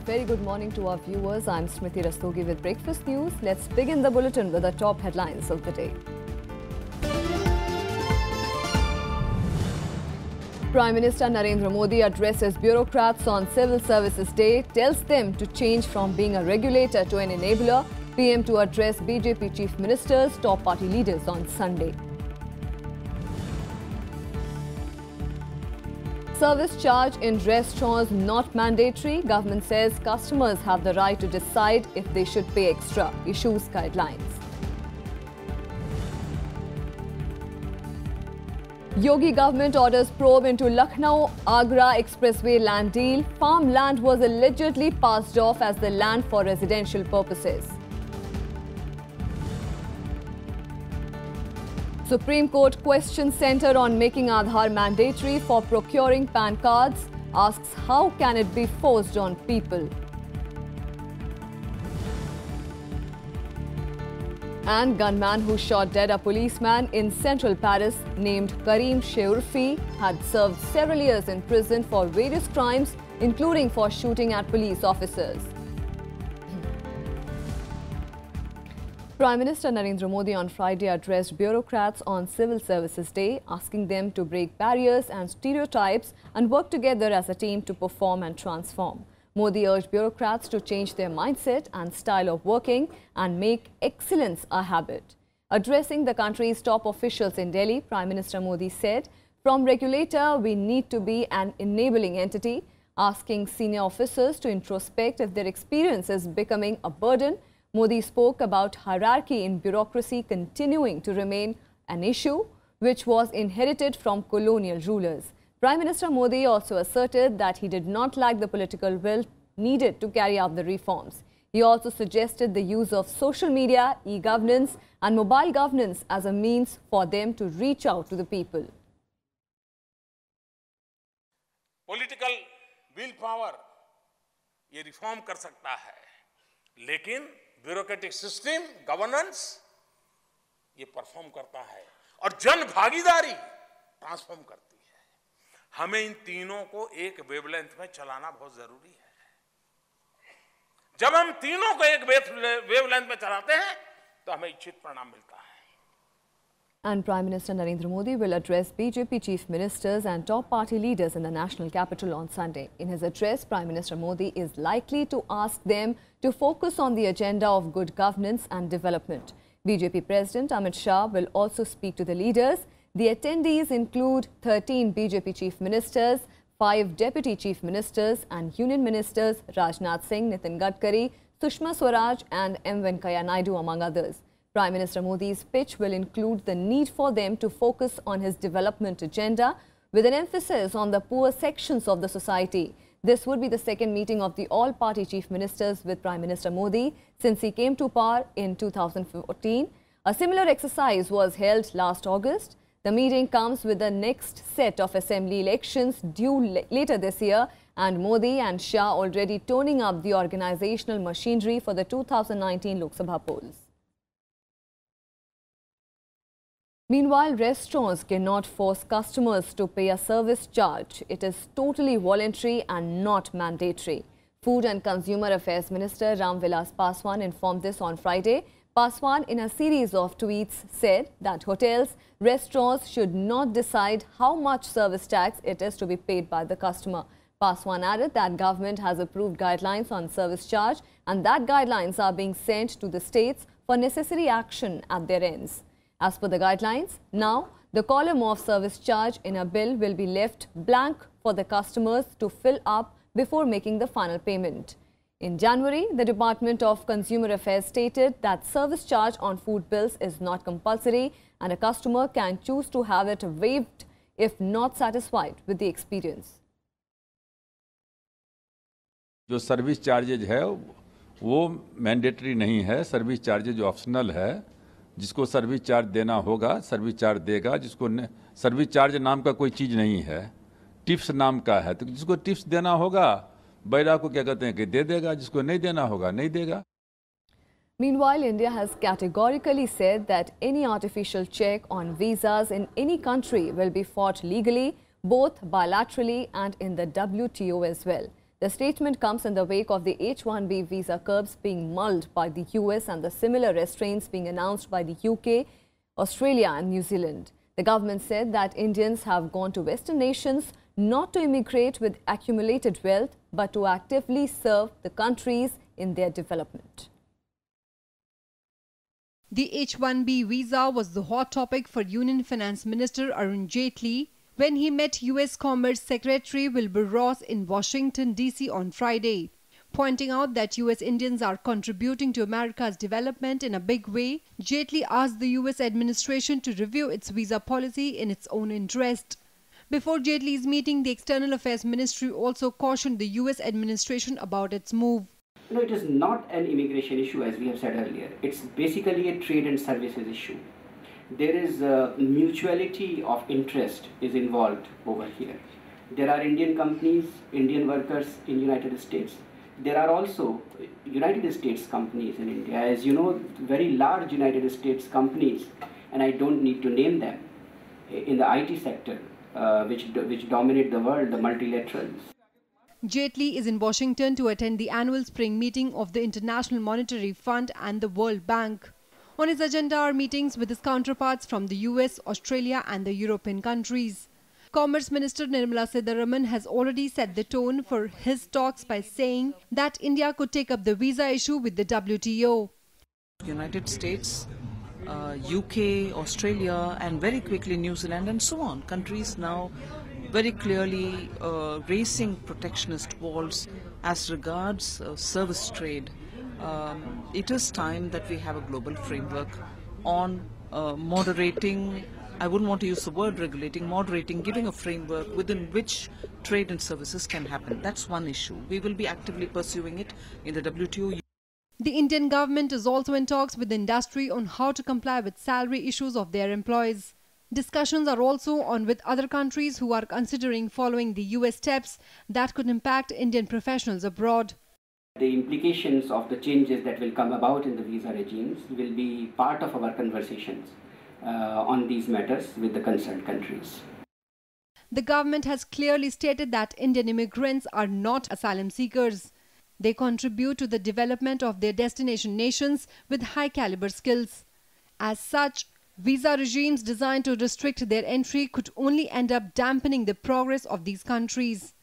very good morning to our viewers. I'm Smriti Rastogi with Breakfast News. Let's begin the bulletin with the top headlines of the day. Prime Minister Narendra Modi addresses bureaucrats on Civil Services Day, tells them to change from being a regulator to an enabler. PM to address BJP chief ministers, top party leaders on Sunday. Service charge in restaurants not mandatory. Government says customers have the right to decide if they should pay extra. Issues guidelines. Yogi government orders probe into Lucknow-Agra expressway land deal. Farmland was allegedly passed off as the land for residential purposes. Supreme Court question center on making Aadhaar mandatory for procuring PAN cards, asks how can it be forced on people. And gunman who shot dead a policeman in central Paris named Karim Sheurfi had served several years in prison for various crimes, including for shooting at police officers. Prime Minister Narendra Modi on Friday addressed bureaucrats on Civil Services Day, asking them to break barriers and stereotypes and work together as a team to perform and transform. Modi urged bureaucrats to change their mindset and style of working and make excellence a habit. Addressing the country's top officials in Delhi, Prime Minister Modi said, "From regulator, we need to be an enabling entity," asking senior officers to introspect if their experience is becoming a burden. Modi spoke about hierarchy in bureaucracy continuing to remain an issue which was inherited from colonial rulers. Prime Minister Modi also asserted that he did not lack the political will needed to carry out the reforms. He also suggested the use of social media, e-governance and mobile governance as a means for them to reach out to the people. Political will power ये reform कर सकता है, लेकिन bureaucratic system governance ये perform करता है और जन भागीदारी ट्रांसफॉर्म करती है। हमें इन तीनों को एक वेवलेंथ में चलाना बहुत जरूरी है। जब हम तीनों को एक वेवलेंथ में चलाते हैं तो हमें इच्छित परिणाम मिलता है। And Prime Minister Narendra Modi will address BJP chief ministers and top party leaders in the national capital on Sunday. In his address, Prime Minister Modi is likely to ask them to focus on the agenda of good governance and development. BJP President Amit Shah will also speak to the leaders. The attendees include 13 BJP chief ministers, 5 deputy chief ministers and union ministers Rajnath Singh, Nitin Gadkari, Sushma Swaraj and M. Venkaiah Naidu among others. Prime Minister Modi's speech will include the need for them to focus on his development agenda with an emphasis on the poor sections of the society. This would be the second meeting of the all-party chief ministers with Prime Minister Modi since he came to power in 2014. A similar exercise was held last August. The meeting comes with the next set of assembly elections due later this year, and Modi and Shah already toning up the organizational machinery for the 2019 Lok Sabha polls. Meanwhile, restaurants cannot force customers to pay a service charge. It is totally voluntary and not mandatory. Food and Consumer Affairs Minister Ram Vilas Paswan informed this on Friday. Paswan, in a series of tweets, said that hotels, restaurants should not decide how much service tax it is to be paid by the customer. Paswan added that government has approved guidelines on service charge and that guidelines are being sent to the states for necessary action at their ends. As per the guidelines, now the column of service charge in a bill will be left blank for the customers to fill up before making the final payment. In January, the Department of Consumer Affairs stated that service charge on food bills is not compulsory and a customer can choose to have it waived if not satisfied with the experience. जो service charges है वो mandatory नहीं है, service charges optional है। जिसको service charge देना होगा service charge देगा, जिसको सर्विस चार्ज नाम का कोई चीज़ नहीं है, टिप्स नाम का है, तो जिसको टिप्स देना होगा बैरा को क्या कहते हैं कि दे देगा, जिसको नहीं देना होगा नहीं देगा। Meanwhile, India has categorically said that any artificial check on visas in any country will be fought legally, both bilaterally and in the WTO as well. The statement comes in the wake of the H-1B visa curbs being mulled by the US and the similar restraints being announced by the UK, Australia and New Zealand. The government said that Indians have gone to Western nations not to immigrate with accumulated wealth, but to actively serve the countries in their development. The H-1B visa was the hot topic for Union Finance Minister Arun Jaitley when he met US Commerce Secretary Wilbur Ross in Washington, D.C. on Friday, pointing out that US Indians are contributing to America's development in a big way. Jaitley asked the US administration to review its visa policy in its own interest. Before Jaitley's meeting, the External Affairs Ministry also cautioned the US administration about its move. No, it is not an immigration issue, as we have said earlier. It's basically a trade and services issue. There is a mutuality of interest is involved over here. There are Indian companies, Indian workers in United States. There are also United States companies in India. As you know, very large United States companies, and I don't need to name them, in the IT sector, which dominate the world, the multilaterals. Jaitley is in Washington to attend the annual spring meeting of the International Monetary Fund and the World Bank. On his agenda are meetings with his counterparts from the US, Australia and the European countries. Commerce Minister Nirmala Sitharaman has already set the tone for his talks by saying that India could take up the visa issue with the WTO. United States, UK, Australia and very quickly New Zealand and so on. Countries now very clearly raising protectionist walls as regards service trade. It is time that we have a global framework on moderating, I wouldn't want to use the word regulating, moderating, giving a framework within which trade and services can happen. That's one issue. We will be actively pursuing it in the WTO. The Indian government is also in talks with the industry on how to comply with salary issues of their employees. Discussions are also on with other countries who are considering following the US steps that could impact Indian professionals abroad. The implications of the changes that will come about in the visa regimes will be part of our conversations on these matters with the concerned countries. The government has clearly stated that Indian immigrants are not asylum seekers. They contribute to the development of their destination nations with high-caliber skills. As such, visa regimes designed to restrict their entry could only end up dampening the progress of these countries.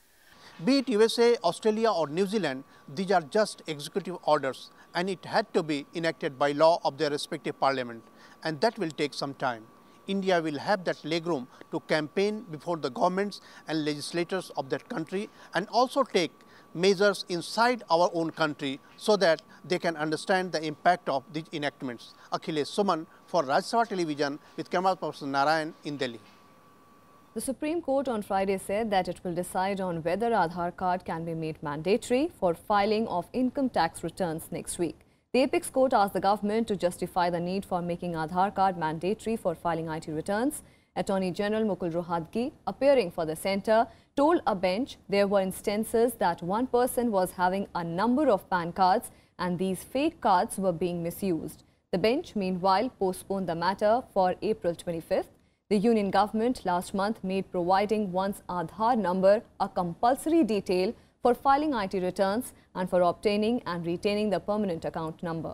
Be it USA, Australia or New Zealand, these are just executive orders and it had to be enacted by law of their respective parliament, and that will take some time. India will have that legroom to campaign before the governments and legislators of that country and also take measures inside our own country so that they can understand the impact of these enactments. Akhilesh Suman for Rajya Sabha Television with Kamal Parsan Narayan in Delhi. The Supreme Court on Friday said that it will decide on whether Aadhaar card can be made mandatory for filing of income tax returns next week. The Apex Court asked the government to justify the need for making Aadhaar card mandatory for filing IT returns. Attorney General Mukul Rohatgi, appearing for the centre, told a bench there were instances that one person was having a number of PAN cards and these fake cards were being misused. The bench, meanwhile, postponed the matter for April 25th. The union government last month made providing one's Aadhaar number a compulsory detail for filing IT returns and for obtaining and retaining the permanent account number.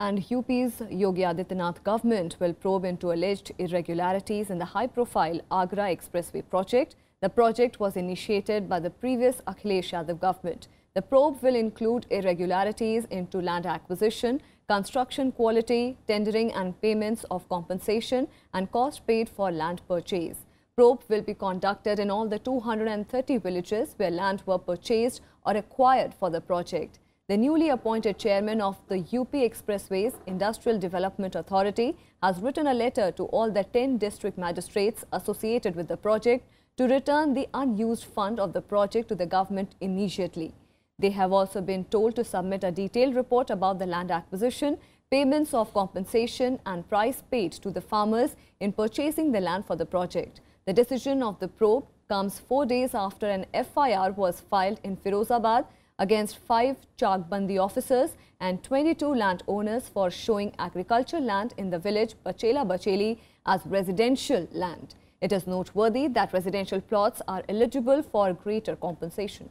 And UP's Yogi Adityanath government will probe into alleged irregularities in the high-profile Agra Expressway project. The project was initiated by the previous Akhilesh Yadav government. The probe will include irregularities into land acquisition, construction quality, tendering and payments of compensation and cost paid for land purchase. Probe will be conducted in all the 230 villages where land were purchased or acquired for the project. The newly appointed chairman of the UP Expressways Industrial Development Authority has written a letter to all the 10 district magistrates associated with the project to return the unused fund of the project to the government immediately. They have also been told to submit a detailed report about the land acquisition, payments of compensation and price paid to the farmers in purchasing the land for the project. The decision of the probe comes 4 days after an FIR was filed in Firozabad against 5 Chakbandi officers and 22 landowners for showing agricultural land in the village Bachela Bacheli as residential land. It is noteworthy that residential plots are eligible for greater compensation.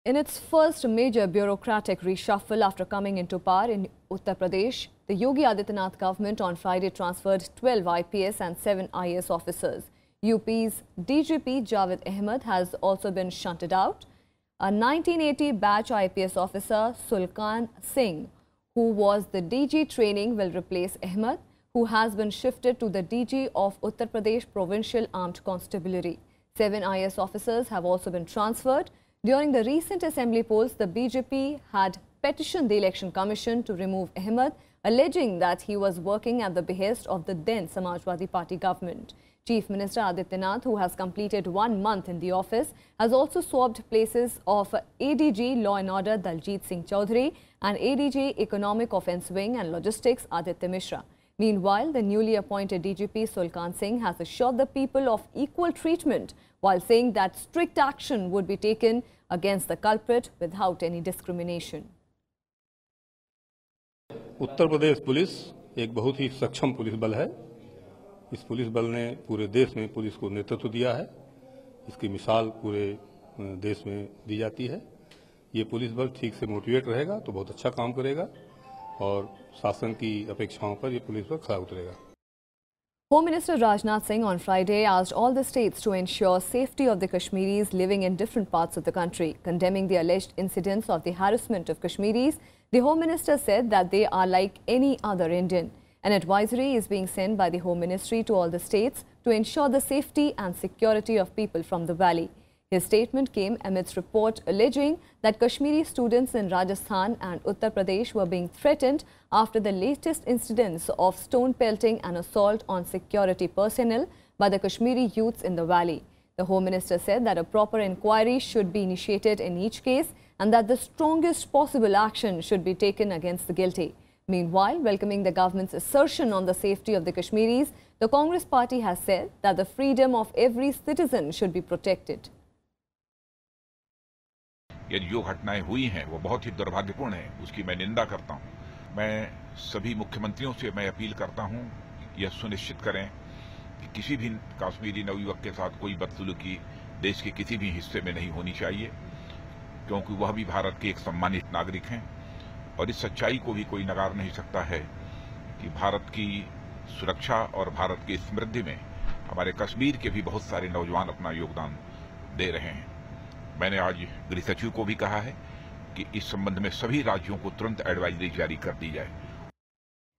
In its first major bureaucratic reshuffle after coming into power in Uttar Pradesh, the Yogi Adityanath government on Friday transferred 12 IPS and 7 IAS officers. UP's DGP Javed Ahmed has also been shunted out. A 1980 batch IPS officer, Sulkan Singh, who was the DG training, will replace Ahmed, who has been shifted to the DG of Uttar Pradesh Provincial Armed Constabulary. 7 IAS officers have also been transferred. During the recent assembly polls, the BJP had petitioned the Election Commission to remove Ahmed, alleging that he was working at the behest of the then Samajwadi Party government. Chief Minister Adityanath, who has completed 1 month in the office, has also swapped places of ADG Law and Order Daljit Singh Chaudhary and ADG Economic Offence Wing and Logistics Aditya Mishra. Meanwhile, the newly appointed DGP Sulkan Singh has assured the people of equal treatment while saying that strict action would be taken against the culprit without any discrimination. Uttar Pradesh police एक बहुत ही सक्षम police बल है। इस police बल ने पूरे देश में पुलिस को नेतृत्व दिया है। इसकी मिसाल पूरे देश में दी जाती है। ये पुलिस बल ठीक से मोटिवेट रहेगा तो बहुत अच्छा काम करेगा और शासन की अपेक्षाओं पर ये पुलिस बल खरा उतरेगा। Home Minister Rajnath Singh on Friday asked all the states to ensure safety of the Kashmiris living in different parts of the country. Condemning the alleged incidents of the harassment of Kashmiris, the Home Minister said that they are like any other Indian. An advisory is being sent by the Home Ministry to all the states to ensure the safety and security of people from the valley. His statement came amidst report alleging that Kashmiri students in Rajasthan and Uttar Pradesh were being threatened after the latest incidents of stone pelting and assault on security personnel by the Kashmiri youths in the valley. The Home Minister said that a proper inquiry should be initiated in each case and that the strongest possible action should be taken against the guilty. Meanwhile, welcoming the government's assertion on the safety of the Kashmiris, the Congress party has said that the freedom of every citizen should be protected. ये जो घटनाएं हुई हैं वो बहुत ही दुर्भाग्यपूर्ण है, उसकी मैं निंदा करता हूं। मैं सभी मुख्यमंत्रियों से मैं अपील करता हूं कि यह सुनिश्चित करें कि किसी भी कश्मीरी नवयुवक के साथ कोई बदसलूकी देश के किसी भी हिस्से में नहीं होनी चाहिए, क्योंकि वह भी भारत के एक सम्मानित नागरिक हैं और इस सच्चाई को भी कोई नकार नहीं सकता है कि भारत की सुरक्षा और भारत की समृद्धि में हमारे कश्मीर के भी बहुत सारे नौजवान अपना योगदान दे रहे हैं। मैंने आज गृह सचिव को भी कहा है कि इस संबंध में सभी राज्यों को तुरंत एडवाइजरी जारी कर दी जाए।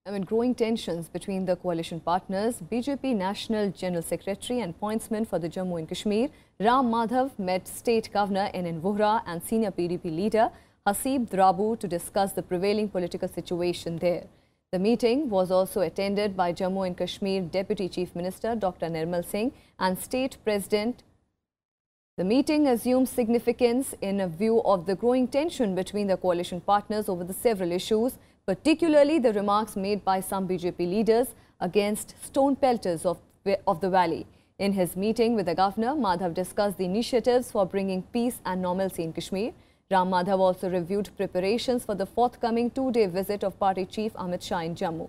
Amid growing tensions between the coalition partners, BJP National General Secretary and pointsman for the Jammu and Kashmir, Ram Madhav, met State Governor N.N. Vohra and senior PDP leader Hasib Drabu to discuss the prevailing political situation there. The meeting was also attended by Jammu and Kashmir Deputy Chief Minister Dr. Nirmal Singh and State President. The meeting assumes significance in view of the growing tension between the coalition partners over the several issues, particularly the remarks made by some BJP leaders against stone pelters of the valley. In his meeting with the governor, Madhav discussed the initiatives for bringing peace and normalcy in Kashmir. Ram Madhav also reviewed preparations for the forthcoming 2-day visit of party chief Amit Shah in Jammu.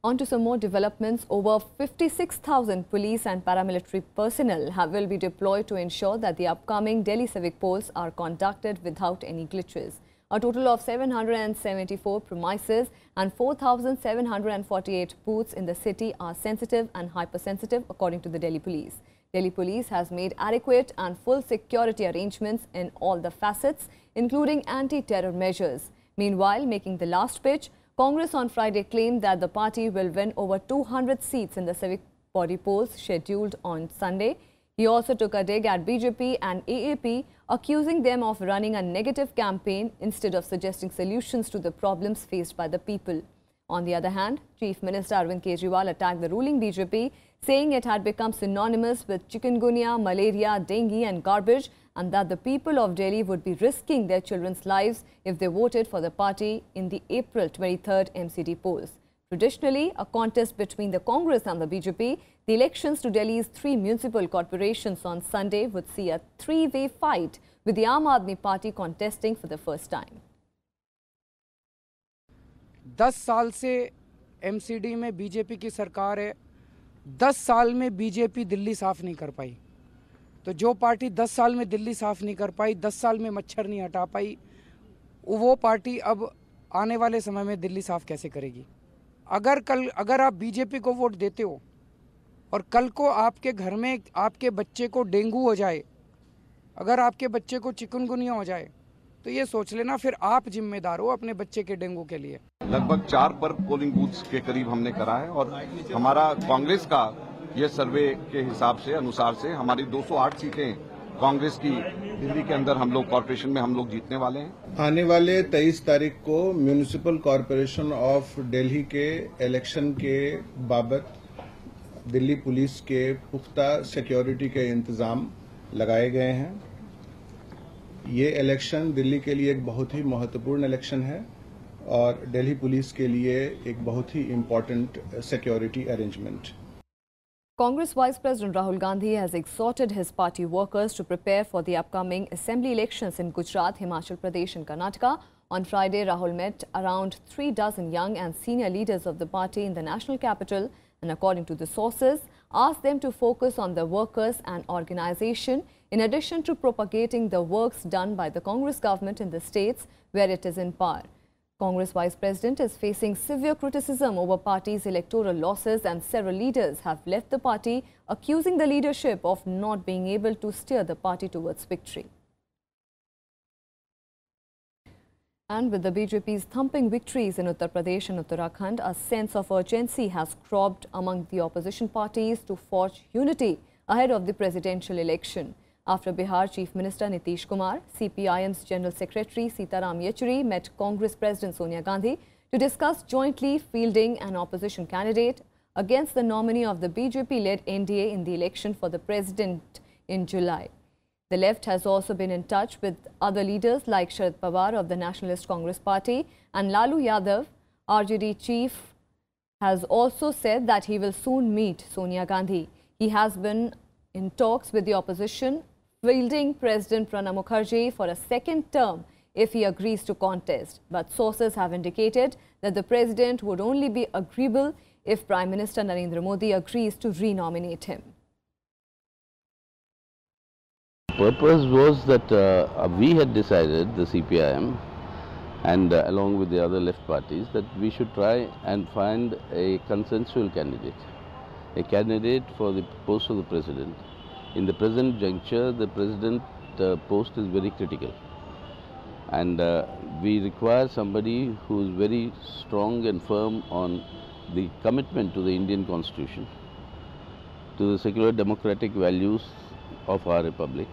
On to some more developments. Over 56,000 police and paramilitary personnel will be deployed to ensure that the upcoming Delhi civic polls are conducted without any glitches. A total of 774 premises and 4,748 booths in the city are sensitive and hypersensitive, according to the Delhi police. Delhi police has made adequate and full security arrangements in all the facets, including anti-terror measures. Meanwhile, making the last pitch, Congress on Friday claimed that the party will win over 200 seats in the civic body polls scheduled on Sunday. He also took a dig at BJP and AAP, accusing them of running a negative campaign instead of suggesting solutions to the problems faced by the people. On the other hand, Chief Minister Arvind Kejriwal attacked the ruling BJP, saying it had become synonymous with chikungunya, malaria, dengue and garbage, and that the people of Delhi would be risking their children's lives if they voted for the party in the April 23rd MCD polls. Traditionally, a contest between the Congress and the BJP, the elections to Delhi's 3 municipal corporations on Sunday would see a 3-way fight, with the Aam Aadmi Party contesting for the first time. 10 साल से MCD में BJP की सरकार है, 10 साल में BJP Delhi साफ नहीं कर पाई। तो जो पार्टी 10 साल में दिल्ली साफ नहीं कर पाई, 10 साल में मच्छर नहीं हटा पाई, वो पार्टी अब आने वाले समय में दिल्ली साफ कैसे करेगी? अगर आप बीजेपी को वोट देते हो और कल को आपके घर में आपके बच्चे को डेंगू हो जाए, अगर आपके बच्चे को चिकनगुनिया हो जाए, तो ये सोच लेना फिर आप जिम्मेदार हो अपने बच्चे के डेंगू के लिए। लगभग 4 पर पोलिंग बूथ्स के करीब हमने करा है और हमारा कांग्रेस का ये सर्वे के हिसाब से अनुसार से हमारी 208 सीटें कांग्रेस की दिल्ली के अंदर हम लोग कॉर्पोरेशन में हम लोग जीतने वाले हैं। आने वाले 23 तारीख को म्यूनिसिपल कॉर्पोरेशन ऑफ दिल्ली के इलेक्शन के बाबत दिल्ली पुलिस के पुख्ता सिक्योरिटी के इंतजाम लगाए गए हैं। ये इलेक्शन दिल्ली के लिए एक बहुत ही महत्वपूर्ण इलेक्शन है और दिल्ली पुलिस के लिए एक बहुत ही important security arrangement. Congress Vice President Rahul Gandhi has exhorted his party workers to prepare for the upcoming assembly elections in Gujarat, Himachal Pradesh and Karnataka. On Friday, Rahul met around 3 dozen young and senior leaders of the party in the national capital and, according to the sources, asked them to focus on the workers and organization in addition to propagating the works done by the Congress government in the states where it is in power. Congress Vice President is facing severe criticism over party's electoral losses, and several leaders have left the party, accusing the leadership of not being able to steer the party towards victory. And with the BJP's thumping victories in Uttar Pradesh and Uttarakhand, a sense of urgency has cropped among the opposition parties to forge unity ahead of the presidential election. After Bihar Chief Minister Nitish Kumar, CPIM's General Secretary Sitaram Yechury met Congress President Sonia Gandhi to discuss jointly fielding an opposition candidate against the nominee of the BJP-led NDA in the election for the president in July. The left has also been in touch with other leaders like Sharad Pawar of the Nationalist Congress Party and Lalu Yadav. RJD chief has also said that he will soon meet Sonia Gandhi. He has been in talks with the opposition, fielding President Pranab Mukherjee for a second term if he agrees to contest. But sources have indicated that the president would only be agreeable if Prime Minister Narendra Modi agrees to re-nominate him. The purpose was that we had decided, the CPIM, and along with the other left parties, that we should try and find a consensual candidate, a candidate for the post of the president. In the present juncture, the president post is very critical, and we require somebody who is very strong and firm on the commitment to the Indian Constitution, to the secular democratic values of our republic,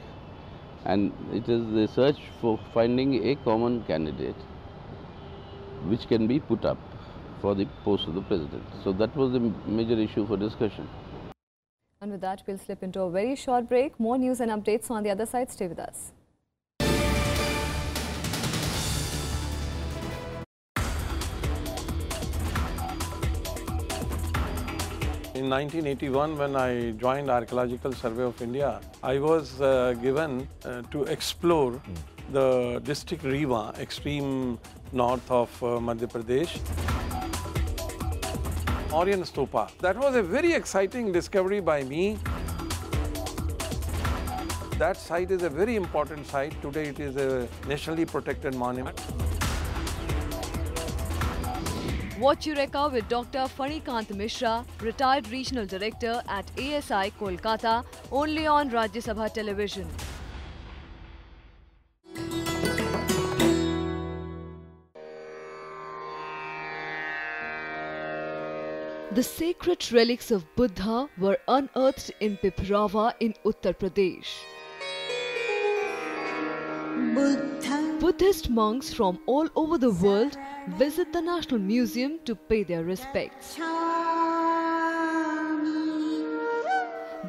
and it is the search for finding a common candidate which can be put up for the post of the president. So that was the major issue for discussion. And with that, we'll slip into a very short break. More news and updates on the other side. Stay with us. In 1981, when I joined Archaeological Survey of India, I was given to explore the district Rewa, extreme north of Madhya Pradesh. Aryan Stupa. That was a very exciting discovery by me. That site is a very important site. Today it is a nationally protected monument. Watch Eureka with Dr. Fanikant Mishra, retired regional director at ASI Kolkata, only on Rajya Sabha television. The sacred relics of Buddha were unearthed in Piprava in Uttar Pradesh. Buddhist monks from all over the world visit the National Museum to pay their respects.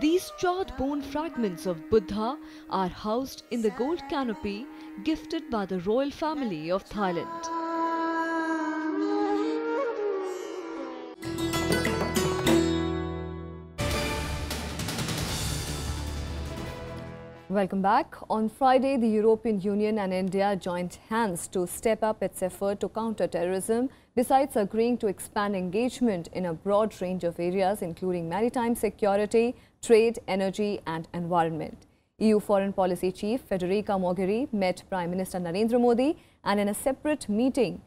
These charred bone fragments of Buddha are housed in the gold canopy gifted by the royal family of Thailand. Welcome back. On Friday, the European Union and India joined hands to step up its effort to counter terrorism, besides agreeing to expand engagement in a broad range of areas, including maritime security, trade, energy and environment. EU Foreign Policy Chief Federica Mogherini met Prime Minister Narendra Modi, and in a separate meeting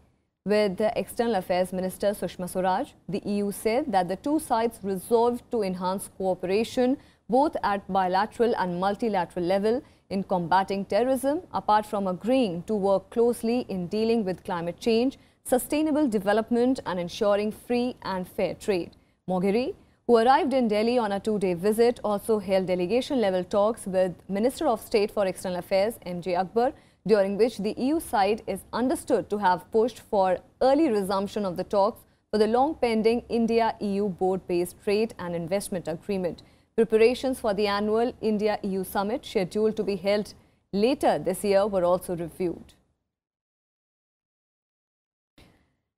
with the External Affairs Minister Sushma Swaraj, the EU said that the two sides resolved to enhance cooperation both at bilateral and multilateral level in combating terrorism, apart from agreeing to work closely in dealing with climate change, sustainable development and ensuring free and fair trade. Mogherini, who arrived in Delhi on a two-day visit, also held delegation-level talks with Minister of State for External Affairs MJ Akbar, during which the EU side is understood to have pushed for early resumption of the talks for the long-pending India-EU board-based trade and investment agreement. Preparations for the annual India-EU summit, scheduled to be held later this year, were also reviewed.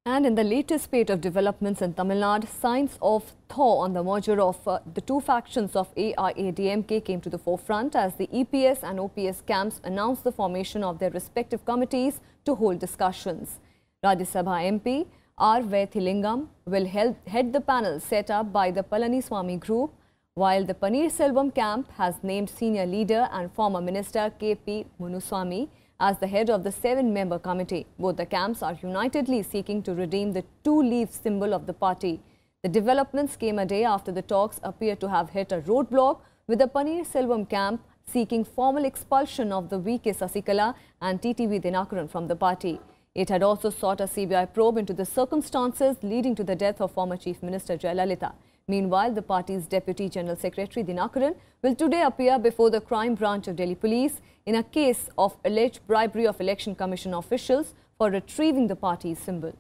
And in the latest spate of developments in Tamil Nadu, signs of thaw on the merger of the two factions of AIADMK came to the forefront as the EPS and OPS camps announced the formation of their respective committees to hold discussions. Rajya Sabha MP R. Vaithilingam will head the panel set up by the Palaniswamy group, while the Paneerselvam camp has named senior leader and former minister K.P. Munuswamy as the head of the 7-member committee. Both the camps are unitedly seeking to redeem the two-leaf symbol of the party. The developments came a day after the talks appear to have hit a roadblock, with the Paneerselvam camp seeking formal expulsion of the V.K. Sasikala and TTV Dinakaran from the party. It had also sought a CBI probe into the circumstances leading to the death of former Chief Minister Jayalalitha. Meanwhile, the party's Deputy General Secretary Dinakaran will today appear before the crime branch of Delhi Police in a case of alleged bribery of Election Commission officials for retrieving the party's symbol.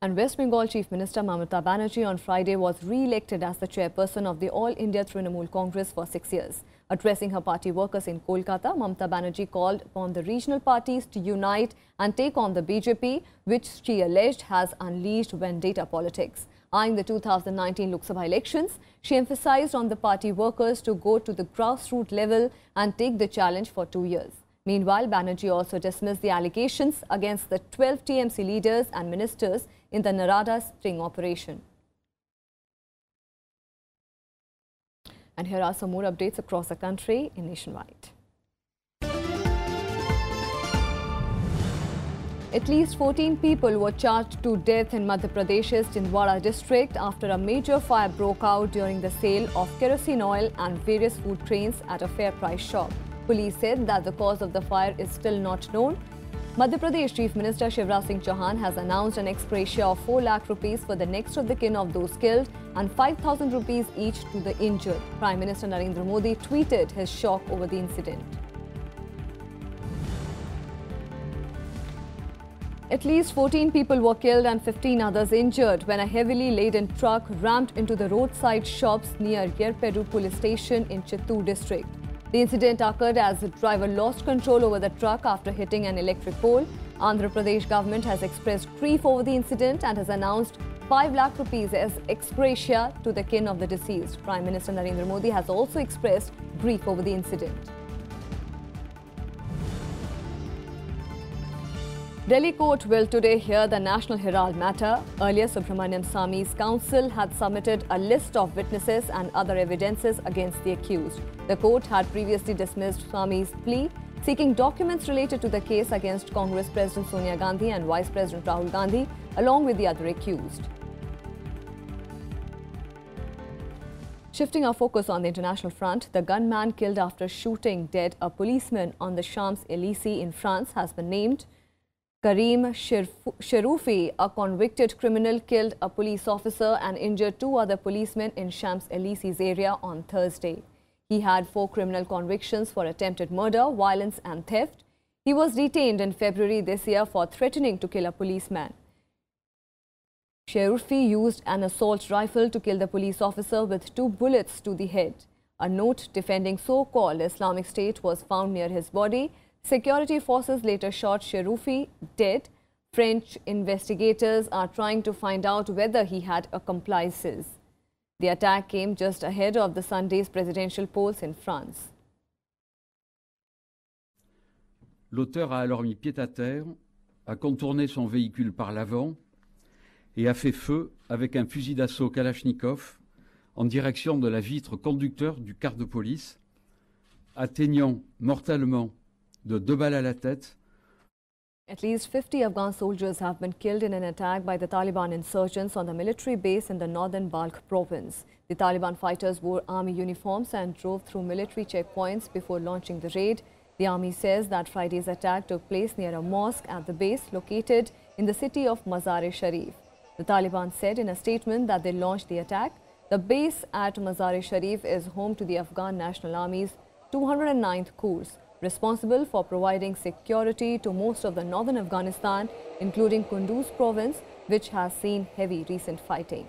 And West Bengal Chief Minister Mamata Banerjee on Friday was re-elected as the chairperson of the All India Trinamool Congress for 6 years. Addressing her party workers in Kolkata, Mamata Banerjee called upon the regional parties to unite and take on the BJP, which she alleged has unleashed vendetta politics. Eyeing the 2019 Lok Sabha elections, she emphasized on the party workers to go to the grassroots level and take the challenge for 2 years. Meanwhile, Banerjee also dismissed the allegations against the 12 TMC leaders and ministers in the Narada sting operation. And here are some more updates across the country and nationwide. At least 14 people were charged to death in Madhya Pradesh's Chindwara district after a major fire broke out during the sale of kerosene oil and various food grains at a fair price shop. Police said that the cause of the fire is still not known. Madhya Pradesh Chief Minister Shivraj Singh Chauhan has announced an ex gratia of 4 lakh rupees for the next of the kin of those killed and 5,000 rupees each to the injured. Prime Minister Narendra Modi tweeted his shock over the incident. At least 14 people were killed and 15 others injured when a heavily laden truck rammed into the roadside shops near Yerpedu police station in Chittoor district. The incident occurred as the driver lost control over the truck after hitting an electric pole. Andhra Pradesh government has expressed grief over the incident and has announced 5 lakh rupees as ex gratia to the kin of the deceased. Prime Minister Narendra Modi has also expressed grief over the incident. Delhi court will today hear the National Herald matter. Earlier, Subramanian Swamy's counsel had submitted a list of witnesses and other evidences against the accused. The court had previously dismissed Swamy's plea, seeking documents related to the case against Congress President Sonia Gandhi and Vice President Rahul Gandhi, along with the other accused. Shifting our focus on the international front, the gunman killed after shooting dead a policeman on the Champs-Élysées in France has been named. Karim Sheroufi, a convicted criminal, killed a police officer and injured 2 other policemen in Champs-Élysées area on Thursday. He had 4 criminal convictions for attempted murder, violence and theft. He was detained in February this year for threatening to kill a policeman. Sheroufi used an assault rifle to kill the police officer with 2 bullets to the head. A note defending so-called Islamic State was found near his body. Security forces later shot Sheroufi dead. French investigators are trying to find out whether he had accomplices. The attack came just ahead of the Sunday's presidential polls in France. L'auteur a alors mis pied à terre, a contourné son véhicule par l'avant et a fait feu avec un fusil d'assaut Kalachnikov en direction de la vitre conducteur du car de police, atteignant mortellement de 2 balles à la tête. At least 50 Afghan soldiers have been killed in an attack by the Taliban insurgents on the military base in the northern Balkh province. The Taliban fighters wore army uniforms and drove through military checkpoints before launching the raid. The army says that Friday's attack took place near a mosque at the base located in the city of Mazar-e-Sharif. The Taliban said in a statement that they launched the attack. The base at Mazar-e-Sharif is home to the Afghan National Army's 209th Corps, responsible for providing security to most of the northern Afghanistan, including Kunduz province, which has seen heavy recent fighting.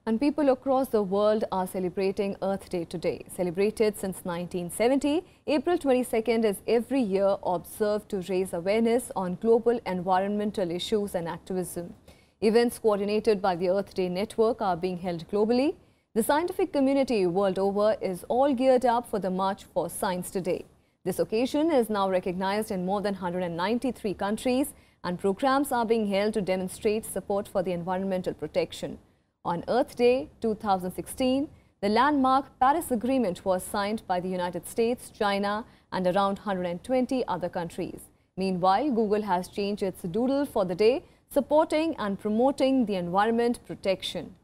And people across the world are celebrating Earth Day today. Celebrated since 1970, April 22nd is every year observed to raise awareness on global environmental issues and activism. Events coordinated by the Earth Day Network are being held globally. The scientific community world over is all geared up for the March for Science today. This occasion is now recognized in more than 193 countries, and programs are being held to demonstrate support for the environmental protection. On Earth Day 2016, the landmark Paris Agreement was signed by the United States, China, and around 120 other countries. Meanwhile, Google has changed its doodle for the day, supporting and promoting the environment protection.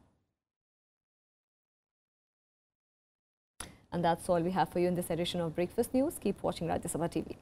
And that's all we have for you in this edition of Breakfast News. Keep watching Rajya Sabha TV.